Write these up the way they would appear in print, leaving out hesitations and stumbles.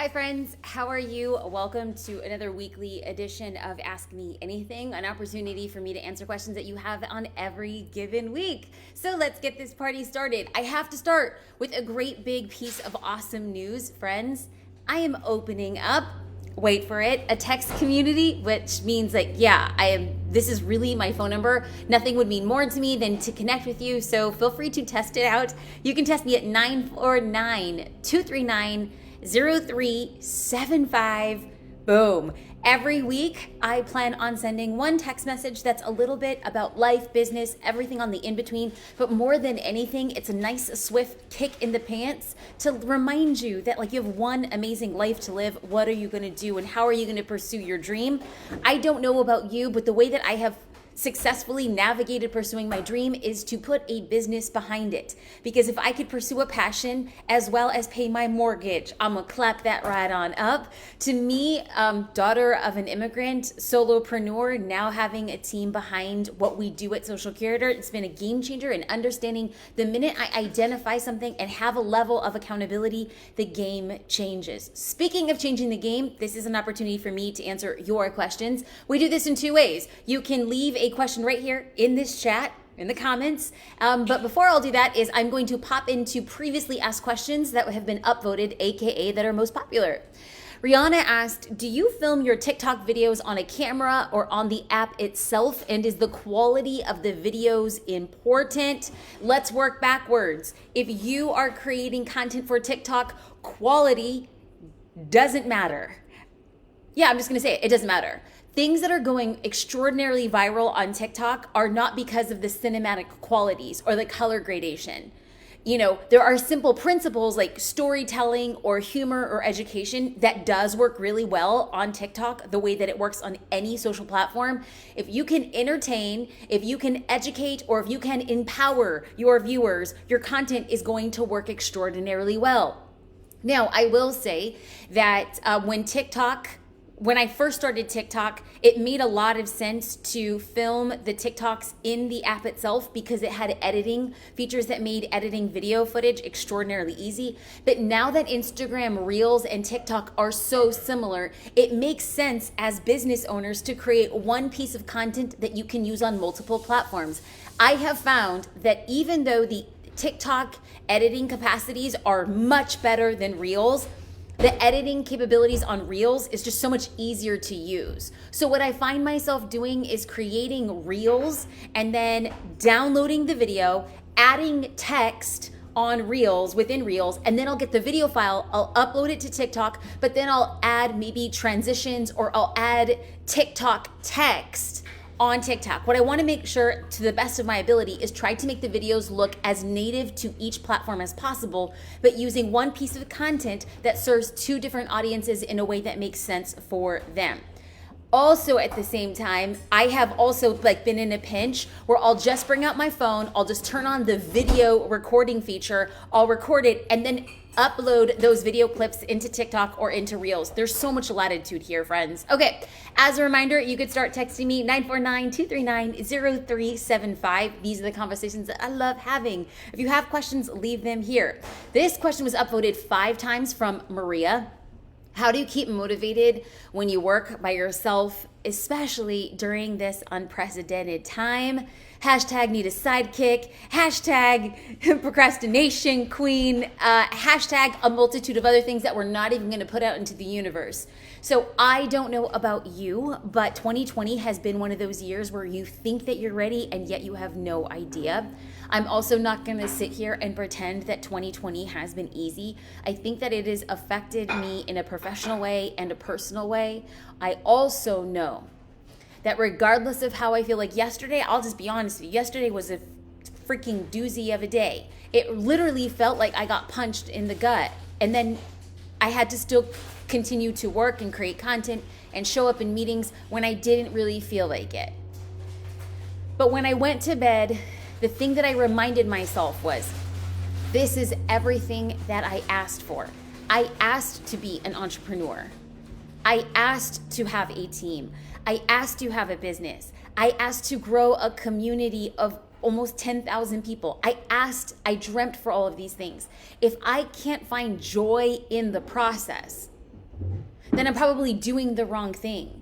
Hi friends, how are you? Welcome to another weekly edition of Ask Me Anything, an opportunity for me to answer questions that you have on every given week. So let's get this party started. I have to start with a great big piece of awesome news, friends. I am opening up, wait for it, a text community, which means this is really my phone number. Nothing would mean more to me than to connect with you. So feel free to test it out. You can test me at 949-239-0375. Boom. Every week, I plan on sending one text message that's a little bit about life, business, everything on the in-between. But more than anything, it's a nice, swift kick in the pants to remind you that you have one amazing life to live. What are you going to do and how are you going to pursue your dream? I don't know about you, but the way that I have successfully navigated pursuing my dream is to put a business behind it. Because if I could pursue a passion as well as pay my mortgage, I'm gonna clap that right on up. To me, daughter of an immigrant, solopreneur, now having a team behind what we do at Social Curator, it's been a game changer in understanding the minute I identify something and have a level of accountability, the game changes. Speaking of changing the game, this is an opportunity for me to answer your questions. We do this in two ways. You can leave a question right here in this chat in the comments. But before I'll do that is I'm going to pop into previously asked questions that have been upvoted, AKA that are most popular. Rihanna asked, do you film your TikTok videos on a camera or on the app itself? And is the quality of the videos important? Let's work backwards. If you are creating content for TikTok, quality doesn't matter. Yeah, I'm just gonna say it doesn't matter. Things that are going extraordinarily viral on TikTok are not because of the cinematic qualities or the color gradation. There are simple principles like storytelling or humor or education that does work really well on TikTok, the way that it works on any social platform. If you can entertain, if you can educate, or if you can empower your viewers, your content is going to work extraordinarily well. Now, I will say that when I first started TikTok, it made a lot of sense to film the TikToks in the app itself because it had editing features that made editing video footage extraordinarily easy. But now that Instagram Reels and TikTok are so similar, it makes sense as business owners to create one piece of content that you can use on multiple platforms. I have found that even though the TikTok editing capacities are much better than Reels, the editing capabilities on Reels is just so much easier to use. So what I find myself doing is creating Reels and then downloading the video, adding text on Reels, within Reels, and then I'll get the video file, I'll upload it to TikTok, but then I'll add maybe transitions or I'll add TikTok text on TikTok. What I want to make sure to the best of my ability is try to make the videos look as native to each platform as possible, but using one piece of content that serves two different audiences in a way that makes sense for them. Also at the same time, I have also been in a pinch where I'll just bring out my phone, I'll just turn on the video recording feature, I'll record it and then upload those video clips into TikTok or into Reels. There's so much latitude here, friends. Okay, as a reminder, you could start texting me 949-239-0375. These are the conversations that I love having. If you have questions, leave them here. This question was upvoted 5 times from Maria. How do you keep motivated when you work by yourself, especially during this unprecedented time? Hashtag need a sidekick, hashtag procrastination queen, hashtag a multitude of other things that we're not even gonna put out into the universe. So I don't know about you, but 2020 has been one of those years where you think that you're ready and yet you have no idea. I'm also not gonna sit here and pretend that 2020 has been easy. I think that it has affected me in a professional way and a personal way. I also know that regardless of how I feel, like yesterday, I'll just be honest with you, yesterday was a freaking doozy of a day. It literally felt like I got punched in the gut. And then I had to still continue to work and create content and show up in meetings when I didn't really feel like it. But when I went to bed, the thing that I reminded myself was, this is everything that I asked for. I asked to be an entrepreneur. I asked to have a team. I asked to have a business. I asked to grow a community of almost 10,000 people. I dreamt for all of these things. If I can't find joy in the process, then I'm probably doing the wrong thing.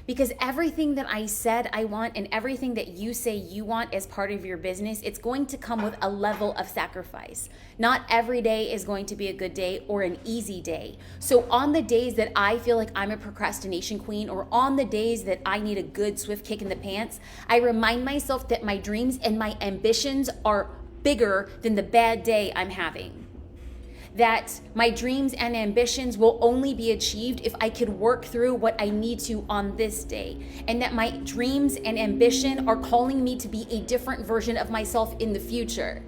Because everything that I said I want and everything that you say you want as part of your business, it's going to come with a level of sacrifice. Not every day is going to be a good day or an easy day. So on the days that I feel like I'm a procrastination queen, or on the days that I need a good swift kick in the pants, I remind myself that my dreams and my ambitions are bigger than the bad day I'm having. That my dreams and ambitions will only be achieved if I could work through what I need to on this day. And that my dreams and ambition are calling me to be a different version of myself in the future.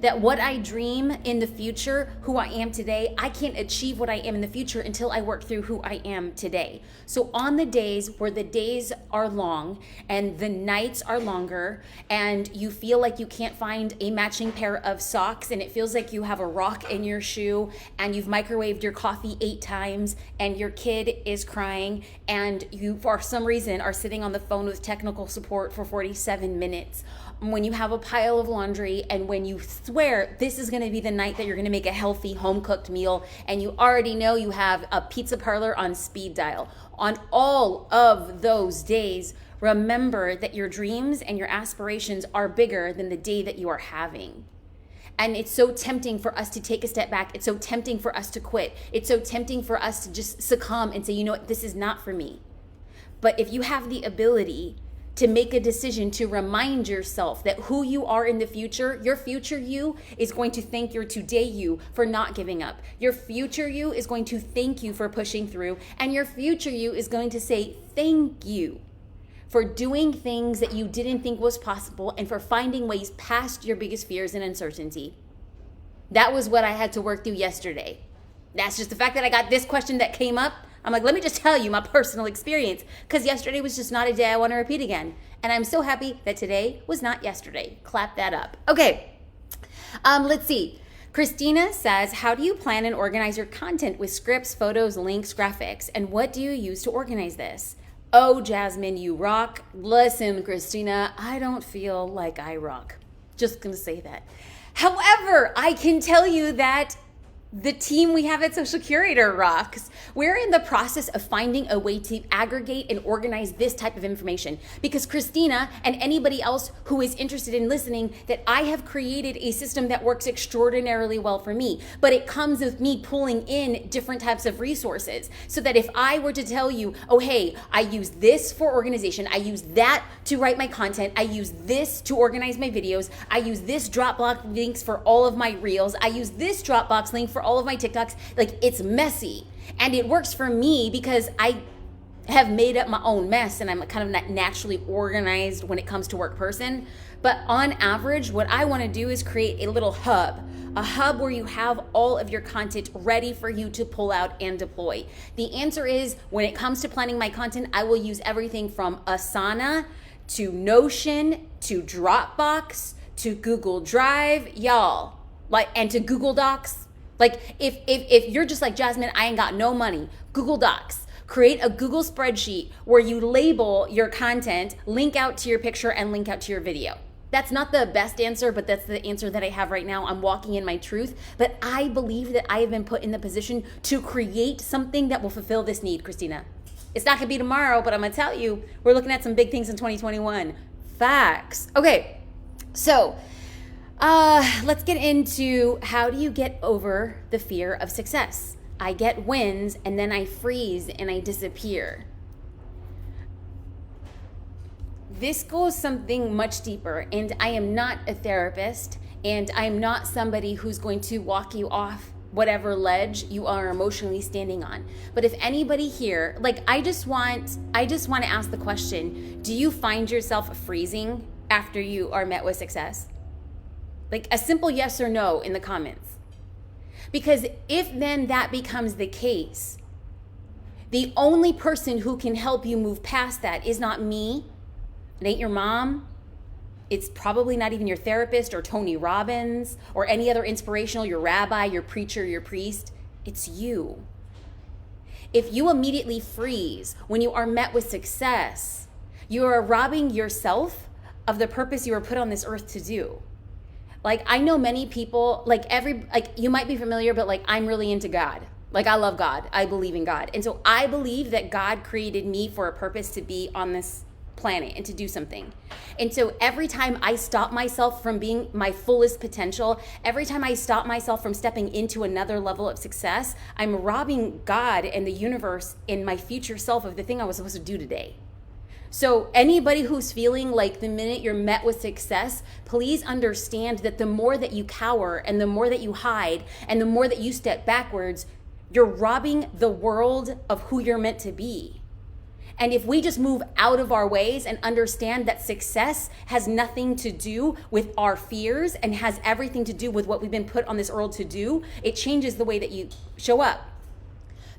That what I dream in the future, who I am today, I can't achieve what I am in the future until I work through who I am today. So on the days where the days are long and the nights are longer and you feel like you can't find a matching pair of socks and it feels like you have a rock in your shoe and you've microwaved your coffee 8 times and your kid is crying and you for some reason are sitting on the phone with technical support for 47 minutes, when you have a pile of laundry and when you swear this is going to be the night that you're going to make a healthy home-cooked meal and you already know you have a pizza parlor on speed dial. On all of those days, remember that your dreams and your aspirations are bigger than the day that you are having. And it's so tempting for us to take a step back. It's so tempting for us to quit. It's so tempting for us to just succumb and say, you know what, this is not for me. But if you have the ability to make a decision to remind yourself that who you are in the future, your future you is going to thank your today you for not giving up. Your future you is going to thank you for pushing through. And your future you is going to say thank you for doing things that you didn't think was possible and for finding ways past your biggest fears and uncertainty. That was what I had to work through yesterday. That's just the fact that I got this question that came up. I'm like, let me just tell you my personal experience, because yesterday was just not a day I want to repeat again. And I'm so happy that today was not yesterday. Clap that up. Okay, let's see. Christina says, how do you plan and organize your content with scripts, photos, links, graphics? And what do you use to organize this? Oh, Jasmine, you rock. Listen, Christina, I don't feel like I rock. Just gonna say that. However, I can tell you that the team we have at Social Curator rocks. We're in the process of finding a way to aggregate and organize this type of information, because Christina and anybody else who is interested in listening, that I have created a system that works extraordinarily well for me, but it comes with me pulling in different types of resources, so that if I were to tell you, oh, hey, I use this for organization, I use that to write my content, I use this to organize my videos, I use this Dropbox links for all of my reels, I use this Dropbox link for all of my TikToks. Like, it's messy, and it works for me because I have made up my own mess and I'm kind of not naturally organized when it comes to work person. But on average, what I want to do is create a little hub, a hub where you have all of your content ready for you to pull out and deploy. The answer is, when it comes to planning my content, I will use everything from Asana to Notion to Dropbox to Google Drive, y'all, and to Google Docs. Like, if you're just like, Jasmine, I ain't got no money, Google Docs. Create a Google spreadsheet where you label your content, link out to your picture, and link out to your video. That's not the best answer, but that's the answer that I have right now. I'm walking in my truth, but I believe that I have been put in the position to create something that will fulfill this need, Christina. It's not gonna be tomorrow, but I'm gonna tell you, we're looking at some big things in 2021. Facts. Okay, so let's get into, how do you get over the fear of success? I get wins and then I freeze and I disappear. This goes something much deeper, and I am not a therapist, and I'm not somebody who's going to walk you off whatever ledge you are emotionally standing on. But if anybody here, like, I just want to ask the question, do you find yourself freezing after you are met with success? Like, a simple yes or no in the comments. Because if then that becomes the case, the only person who can help you move past that is not me. It ain't your mom. It's probably not even your therapist or Tony Robbins or any other inspirational, your rabbi, your preacher, your priest. It's you. If you immediately freeze when you are met with success, you are robbing yourself of the purpose you were put on this earth to do. Like, I know many people, you might be familiar, but like, I'm really into God. Like, I love God. I believe in God. And so I believe that God created me for a purpose to be on this planet and to do something. And so every time I stop myself from being my fullest potential, every time I stop myself from stepping into another level of success, I'm robbing God and the universe and my future self of the thing I was supposed to do today. So anybody who's feeling like the minute you're met with success, please understand that the more that you cower and the more that you hide and the more that you step backwards, you're robbing the world of who you're meant to be. And if we just move out of our ways and understand that success has nothing to do with our fears and has everything to do with what we've been put on this world to do, it changes the way that you show up.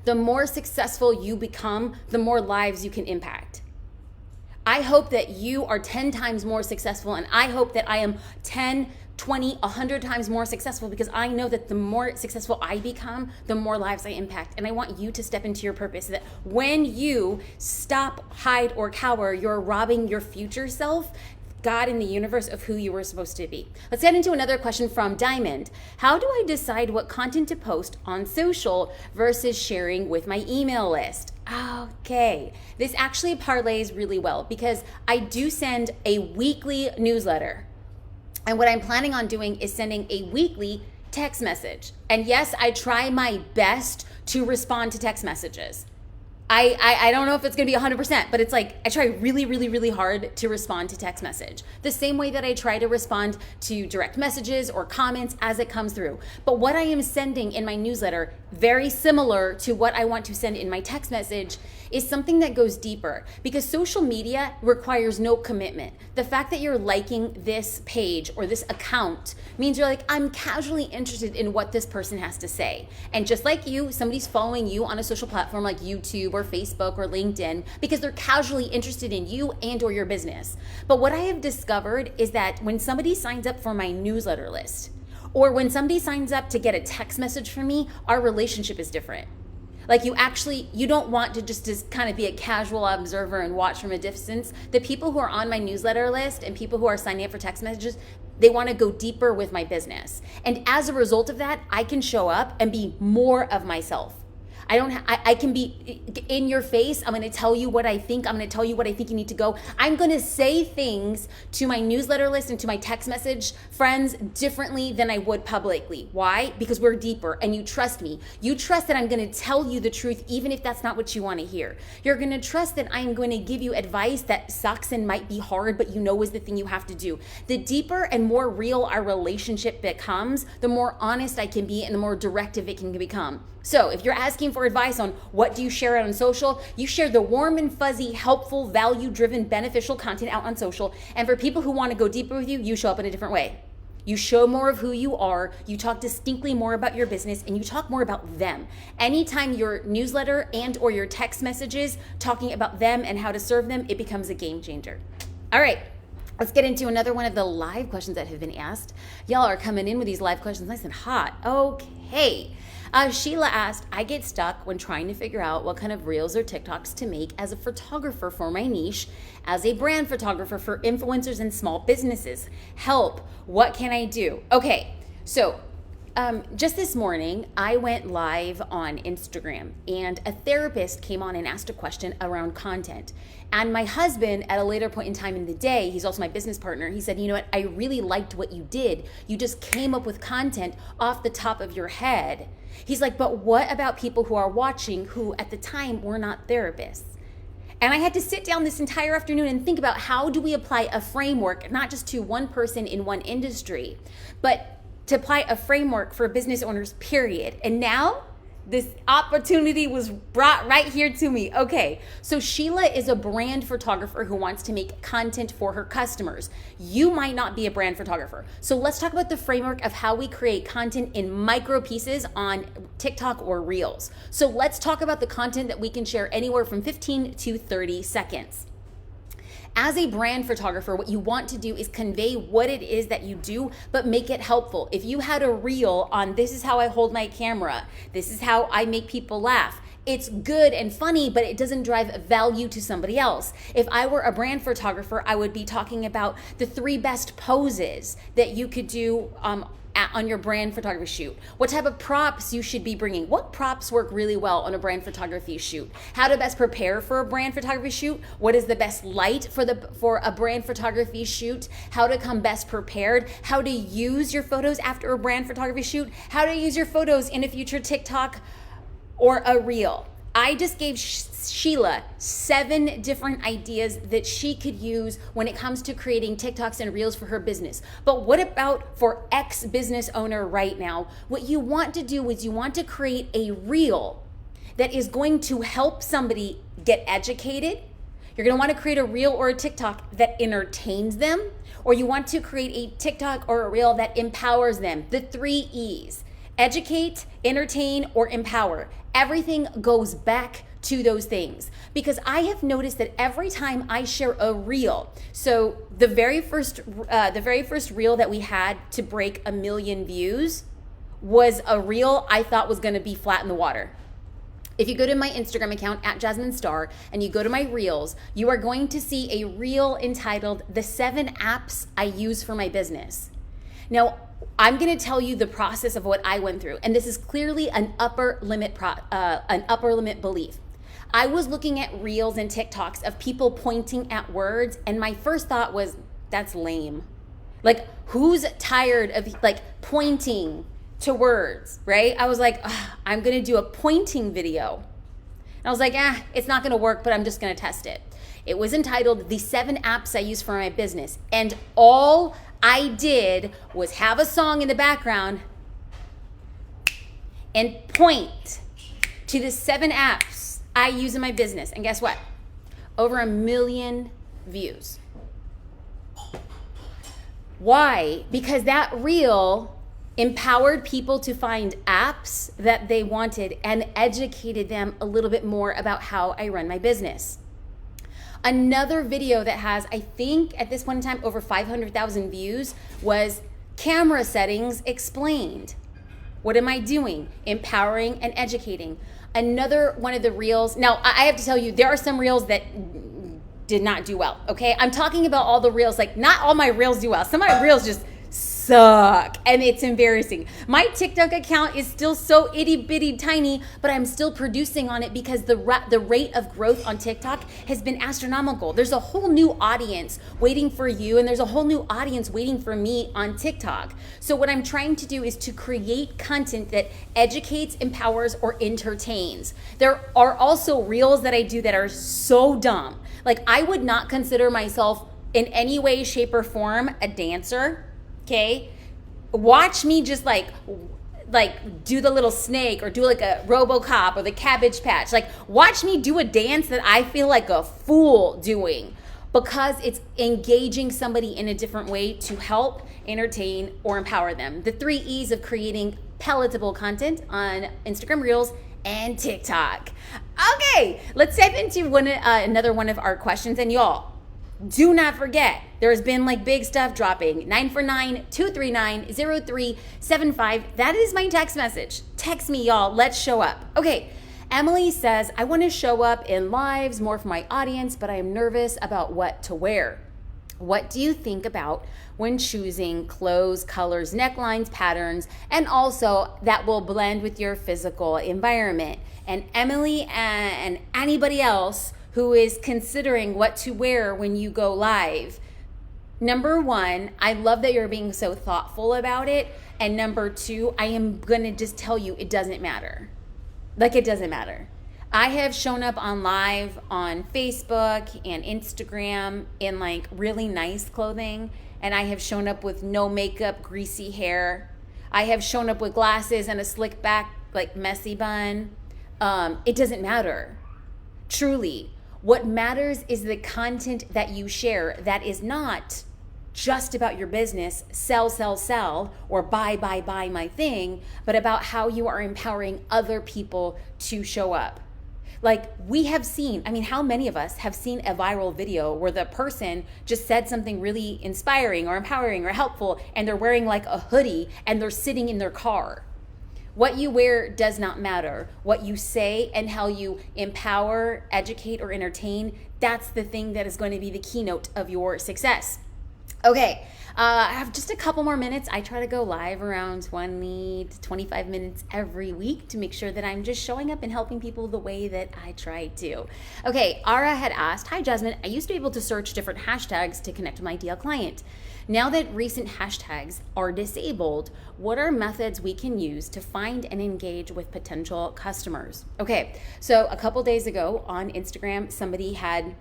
The more successful you become, the more lives you can impact. I hope that you are 10 times more successful, and I hope that I am 10, 20, 100 times more successful, because I know that the more successful I become, the more lives I impact. And I want you to step into your purpose, so that when you stop, hide, or cower, you're robbing your future self, God in the universe, of who you were supposed to be. Let's get into another question from Diamond. How do I decide what content to post on social versus sharing with my email list? Okay, this actually parlays really well because I do send a weekly newsletter. And what I'm planning on doing is sending a weekly text message. And yes, I try my best to respond to text messages. I don't know if it's going to be 100%, but it's like I try really, really, really hard to respond to text message. The same way that I try to respond to direct messages or comments as it comes through. But what I am sending in my newsletter, very similar to what I want to send in my text message, is something that goes deeper, because social media requires no commitment. The fact that you're liking this page or this account means you're like, I'm casually interested in what this person has to say. And just like you, somebody's following you on a social platform like YouTube or Facebook or LinkedIn because they're casually interested in you and or your business. But what I have discovered is that when somebody signs up for my newsletter list, or when somebody signs up to get a text message from me, our relationship is different. Like you don't want to just kind of be a casual observer and watch from a distance. The people who are on my newsletter list and people who are signing up for text messages, they want to go deeper with my business. And as a result of that, I can show up and be more of myself. I can be in your face. I'm going to tell you what I think. I'm going to tell you what I think you need to go. I'm going to say things to my newsletter list and to my text message friends differently than I would publicly. Why? Because we're deeper and you trust me. You trust that I'm going to tell you the truth even if that's not what you want to hear. You're going to trust that I'm going to give you advice that sucks and might be hard, but you know is the thing you have to do. The deeper and more real our relationship becomes, the more honest I can be and the more directive it can become. So if you're asking for advice on what do you share out on social, you share the warm and fuzzy, helpful, value-driven, beneficial content out on social. And for people who want to go deeper with you, you show up in a different way. You show more of who you are, you talk distinctly more about your business, and you talk more about them. Anytime your newsletter and or your text messages talking about them and how to serve them, it becomes a game changer. All right. Let's get into another one of the live questions that have been asked. Y'all are coming in with these live questions nice and hot. Okay. Sheila asked, I get stuck when trying to figure out what kind of reels or TikToks to make as a photographer for my niche, as a brand photographer for influencers and small businesses. Help, what can I do? Okay, so just this morning, I went live on Instagram and a therapist came on and asked a question around content. And my husband, at a later point in time in the day, he's also my business partner, he said, you know what, I really liked what you did. You just came up with content off the top of your head. He's like, but what about people who are watching who at the time were not therapists? And I had to sit down this entire afternoon and think about how do we apply a framework, not just to one person in one industry, but to apply a framework for business owners, period. And now this opportunity was brought right here to me. Okay, so Sheila is a brand photographer who wants to make content for her customers. You might not be a brand photographer. So let's talk about the framework of how we create content in micro pieces on TikTok or Reels. So let's talk about the content that we can share anywhere from 15 to 30 seconds. As a brand photographer, what you want to do is convey what it is that you do, but make it helpful. If you had a reel on this is how I hold my camera, this is how I make people laugh, it's good and funny, but it doesn't drive value to somebody else. If I were a brand photographer, I would be talking about the 3 best poses that you could do on your brand photography shoot, what type of props you should be bringing, what props work really well on a brand photography shoot, how to best prepare for a brand photography shoot, what is the best light for a brand photography shoot, how to come best prepared, how to use your photos after a brand photography shoot, how to use your photos in a future TikTok or a reel. I just gave Sheila 7 different ideas that she could use when it comes to creating TikToks and Reels for her business. But what about for ex-business owner right now? What you want to do is you want to create a Reel that is going to help somebody get educated. You're going to want to create a Reel or a TikTok that entertains them, or you want to create a TikTok or a Reel that empowers them. The 3 E's. Educate, entertain, or empower. Everything goes back to those things, because I have noticed that every time I share a reel, so the very first reel that we had to break 1 million views was a reel I thought was going to be flat in the water. If you go to my Instagram account at Jasmine Star and you go to my reels, you are going to see a reel entitled "The 7 Apps I Use for My Business." Now, I'm going to tell you the process of what I went through, and this is clearly an upper limit belief. I was looking at reels and TikToks of people pointing at words, and my first thought was, that's lame. Like, who's tired of pointing to words, right? I was like, I'm going to do a pointing video. And I was like, it's not going to work, but I'm just going to test it. It was entitled "The 7 Apps I Use for My Business," and all I did was have a song in the background and point to the 7 apps I use in my business. And guess what? Over 1 million views. Why? Because that reel empowered people to find apps that they wanted and educated them a little bit more about how I run my business. Another video that has, I think at this point in time, over 500,000 views was camera settings explained. What am I doing? Empowering and educating. Another one of the reels. Now, I have to tell you, there are some reels that did not do well, okay? I'm talking about all the reels. Like, not all my reels do well. Some of my reels just suck, and it's embarrassing. My TikTok account is still so itty bitty tiny, but I'm still producing on it because the rate of growth on TikTok has been astronomical. There's a whole new audience waiting for you, and there's a whole new audience waiting for me on TikTok. So what I'm trying to do is to create content that educates, empowers, or entertains. There are also reels that I do that are so dumb. Like, I would not consider myself in any way, shape, or form a dancer. Okay, watch me just like do the little snake, or do like a RoboCop or the Cabbage Patch. Like, watch me do a dance that I feel like a fool doing, because it's engaging somebody in a different way to help, entertain, or empower them. The 3 E's of creating palatable content on Instagram Reels and TikTok. Okay, let's dive into another one of our questions. And y'all, do not forget, there's been like big stuff dropping. 949-239-0375. That is my text message. Text me, y'all. Let's show up. Okay. Emily says, I want to show up in lives more for my audience, but I am nervous about what to wear. What do you think about when choosing clothes, colors, necklines, patterns, and also that will blend with your physical environment? And Emily and anybody else who is considering what to wear when you go live. Number 1, I love that you're being so thoughtful about it. And number 2, I am going to just tell you it doesn't matter. Like, it doesn't matter. I have shown up on live on Facebook and Instagram in like really nice clothing. And I have shown up with no makeup, greasy hair. I have shown up with glasses and a slick back, like messy bun. It doesn't matter. Truly. What matters is the content that you share that is not just about your business, sell, or buy my thing, but about how you are empowering other people to show up. Like, we have seen, how many of us have seen a viral video where the person just said something really inspiring or empowering or helpful, and they're wearing like a hoodie and they're sitting in their car? What you wear does not matter. What you say and how you empower, educate, or entertain, that's the thing that is going to be the keynote of your success. Okay, I have just a couple more minutes. I try to go live around 20 to 25 minutes every week to make sure that I'm just showing up and helping people the way that I try to. Okay, Ara had asked, hi Jasmine, I used to be able to search different hashtags to connect to my ideal client. Now that recent hashtags are disabled, what are methods we can use to find and engage with potential customers? Okay, so a couple days ago on Instagram, somebody had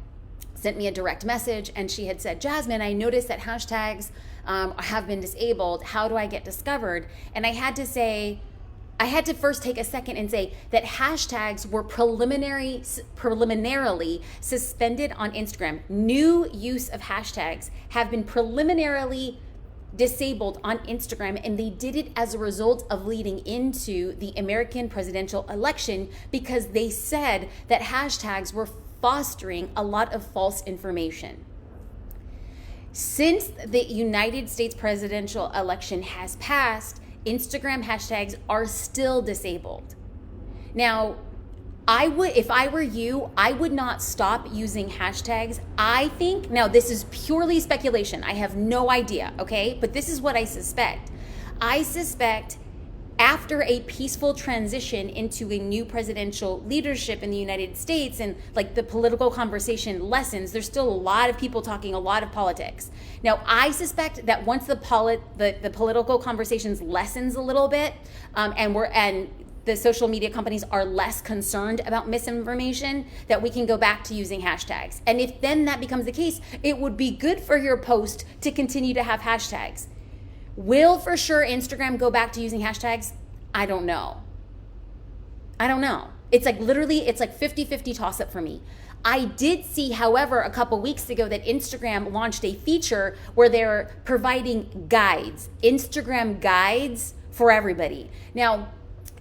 sent me a direct message and she had said, Jasmine, I noticed that hashtags have been disabled. How do I get discovered? And I had to first take a second and say that hashtags were preliminarily suspended on Instagram. New use of hashtags have been preliminarily disabled on Instagram, and they did it as a result of leading into the American presidential election because they said that hashtags were fostering a lot of false information. Since the United States presidential election has passed, Instagram hashtags are still disabled. Now, if I were you, I would not stop using hashtags. I think, now this is purely speculation. I have no idea, okay? But this is what I suspect. I suspect after a peaceful transition into a new presidential leadership in the United States and like the political conversation lessens, there's still a lot of people talking a lot of politics. Now, I suspect that once the political conversations lessens a little bit, and the social media companies are less concerned about misinformation, that we can go back to using hashtags. And if then that becomes the case, it would be good for your post to continue to have hashtags. Will for sure Instagram go back to using hashtags? I don't know. It's like 50-50 toss up for me. I did see, however, a couple weeks ago that Instagram launched a feature where they're providing guides, Instagram guides for everybody. Now,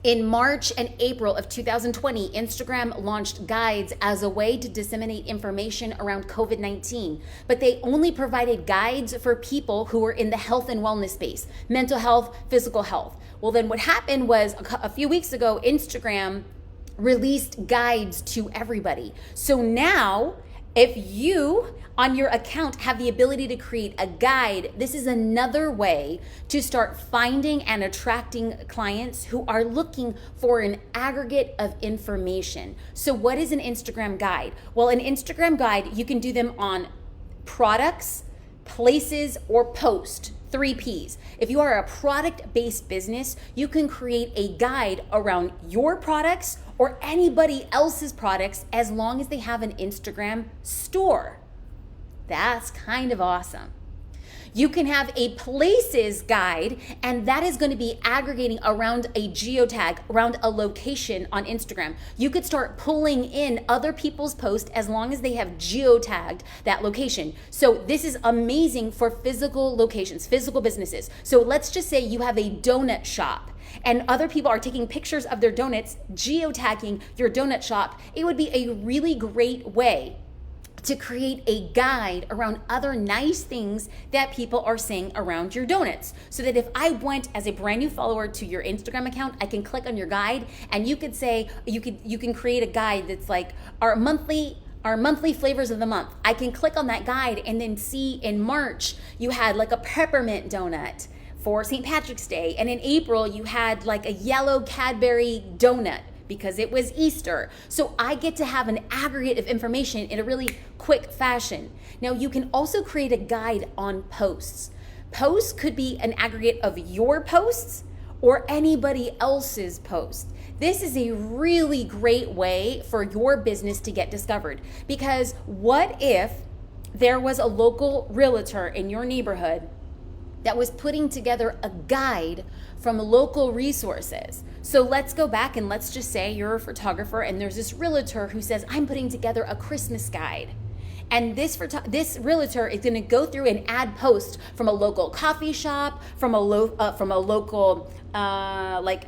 in March and April of 2020, Instagram launched guides as a way to disseminate information around COVID-19, but they only provided guides for people who were in the health and wellness space, mental health, physical health. Well, then what happened was a few weeks ago, Instagram released guides to everybody. So now, if you on your account have the ability to create a guide, this is another way to start finding and attracting clients who are looking for an aggregate of information. So what is an Instagram guide? Well, an Instagram guide, you can do them on products, places, or post. 3 Ps. If you are a product-based business, you can create a guide around your products or anybody else's products as long as they have an Instagram store. That's kind of awesome. You can have a places guide, and that is going to be aggregating around a geotag, around a location on Instagram. You could start pulling in other people's posts as long as they have geotagged that location. So this is amazing for physical locations, physical businesses. So let's just say you have a donut shop and other people are taking pictures of their donuts, geotagging your donut shop. It would be a really great way to create a guide around other nice things that people are saying around your donuts. So that if I went as a brand new follower to your Instagram account, I can click on your guide and you could say, you can create a guide that's like our monthly flavors of the month. I can click on that guide and then see in March, you had like a peppermint donut for St. Patrick's Day. And in April, you had like a yellow Cadbury donut because it was Easter. So I get to have an aggregate of information in a really quick fashion. Now you can also create a guide on posts. Posts could be an aggregate of your posts or anybody else's posts. This is a really great way for your business to get discovered, because what if there was a local realtor in your neighborhood that was putting together a guide from local resources? So let's go back and let's just say you're a photographer and there's this realtor who says, I'm putting together a Christmas guide. And this realtor is going to go through and add posts from a local coffee shop, from a local like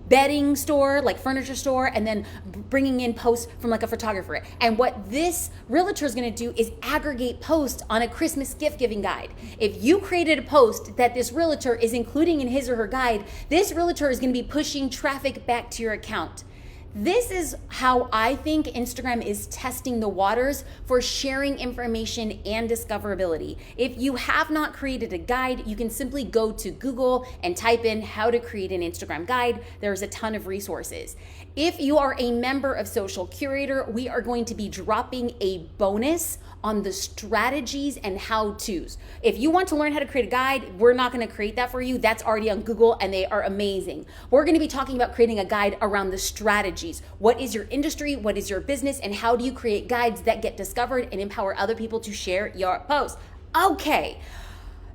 bedding store, like furniture store, and then bringing in posts from like a photographer. And what this realtor is going to do is aggregate posts on a Christmas gift giving guide. If you created a post that this realtor is including in his or her guide, this realtor is going to be pushing traffic back to your account. This is how I think Instagram is testing the waters for sharing information and discoverability. If you have not created a guide, you can simply go to Google and type in how to create an Instagram guide. There's a ton of resources. If you are a member of Social Curator, we are going to be dropping a bonus on the strategies and how-tos. If you want to learn how to create a guide, we're not going to create that for you. That's already on Google and they are amazing. We're going to be talking about creating a guide around the strategies. What is your industry? What is your business? And how do you create guides that get discovered and empower other people to share your posts? Okay.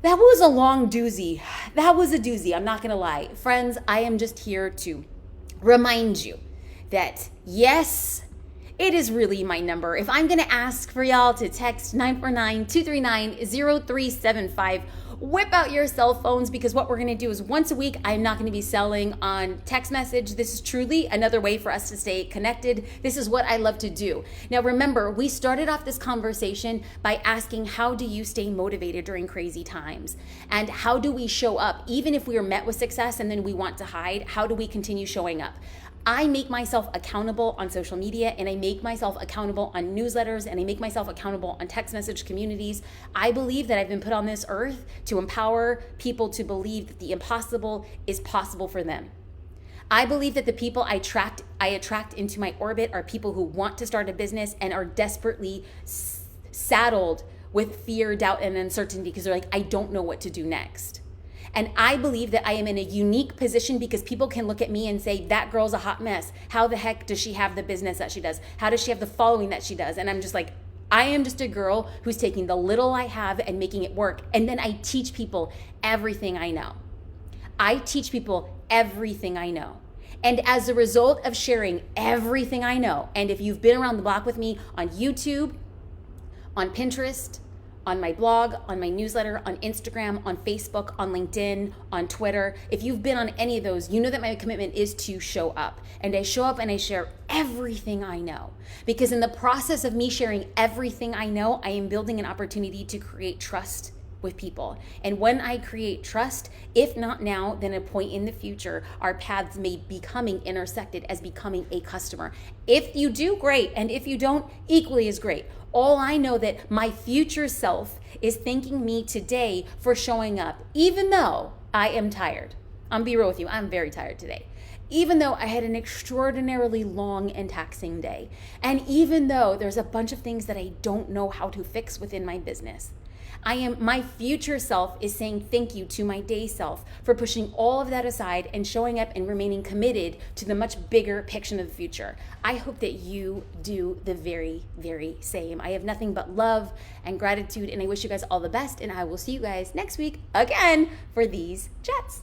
That was a long doozy. That was a doozy. I'm not going to lie. Friends, I am just here to remind you that yes, it is really my number. If I'm gonna ask for y'all to text 949-239-0375, whip out your cell phones, because what we're gonna do is once a week, I'm not gonna be selling on text message. This is truly another way for us to stay connected. This is what I love to do. Now remember, we started off this conversation by asking, how do you stay motivated during crazy times? And how do we show up? Even if we are met with success and then we want to hide, how do we continue showing up? I make myself accountable on social media, and I make myself accountable on newsletters, and I make myself accountable on text message communities. I believe that I've been put on this earth to empower people to believe that the impossible is possible for them. I believe that the people I attract into my orbit are people who want to start a business and are desperately saddled with fear, doubt, and uncertainty because they're like, I don't know what to do next. And I believe that I am in a unique position because people can look at me and say, that girl's a hot mess. How the heck does she have the business that she does? How does she have the following that she does? And I'm just like, I am just a girl who's taking the little I have and making it work. And then I teach people everything I know. I teach people everything I know. And as a result of sharing everything I know, and if you've been around the block with me on YouTube, on Pinterest, on my blog, on my newsletter, on Instagram, on Facebook, on LinkedIn, on Twitter. If you've been on any of those, you know that my commitment is to show up. And I show up and I share everything I know. Because in the process of me sharing everything I know, I am building an opportunity to create trust with people. And when I create trust, if not now, then at a point in the future, our paths may becoming intersected as becoming a customer. If you do, great. And if you don't, equally as great. All I know that my future self is thanking me today for showing up, even though I am tired. I'm be real with you, I'm very tired today. Even though I had an extraordinarily long and taxing day. And even though there's a bunch of things that I don't know how to fix within my business. My future self is saying thank you to my day self for pushing all of that aside and showing up and remaining committed to the much bigger picture of the future. I hope that you do the very, very same. I have nothing but love and gratitude, and I wish you guys all the best, and I will see you guys next week again for these chats.